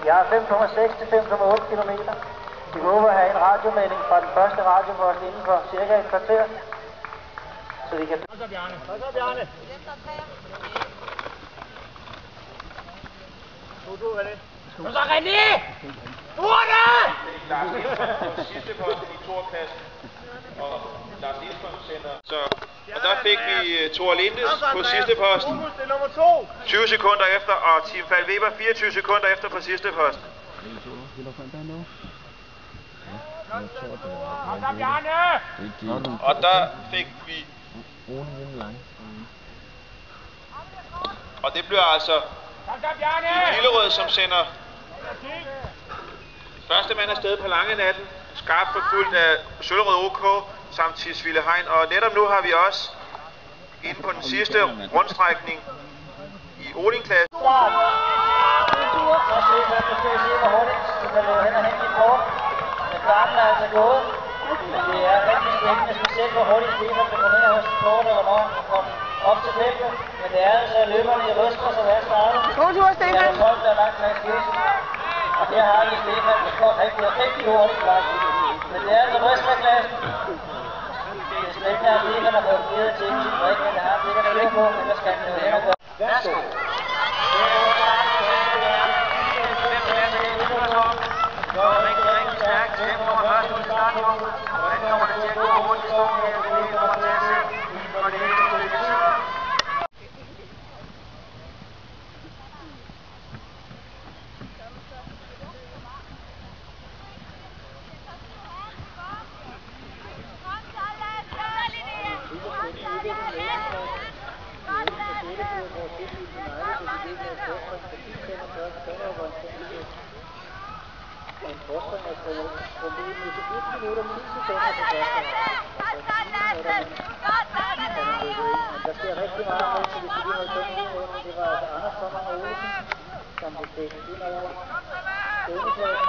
Vi har 5,6 til 5,8 km. Vi håber at have en radiomelding fra den første radiopost inden for cirka et kvarter. Så vi kan... Kom så, Bjarne. Kom så, Bjarne. Du, René. Kom så, René! Du er der! Lars Nielsen på sidste posten i Thor-klassen. Og Lars Nielsen sender... Så, og der fik vi Thor Lindes på sidste posten. Det er nummer 2. 20 sekunder efter, og Team Falk Weber 24 sekunder efter på sidste posten. Kom så, Bjarne! Og der fik vi... Og det bliver altså Hillerød, som sender første mand afsted på lange natten, skarpt forfulgt af Søllerød OK samt Tisvilde Hegn. Og netop nu har vi også inde på den sidste rundstrækning i Odin-klassen. Starten er altså gået, men det er rigtig spændende, specielt hvor hurtigt Stefan kan komme ind hos Kort, og hvornår han kan komme op til feltet. Men det er altså løberne i ryster, så hvad starter. God tur, Stefan! Det er folk, der er langt med skidsen. Og her har vi Stefan, der går rigtig hurtigt langt. Men det er altså rysterklassen. Det er spændende, at Stefan har fået flere ting til brik, men det har han sikkert styr på, men der skal han jo hen og gøre. Værsgo! Rigtig stærkt. Hvem kommer først ud i startpunktet? Hvordan kommer det til at gå hurtigt? Det står her, det kommer til at se for det hele stykke tid. En forspring er på lige nu til 1 minut og 9 sekunder på første række. Men der sker rigtig meget med, så vi skal lige holde den ud af. Det var altså Anders Sommer og Olsen, som blev dækket ind over denne klasse.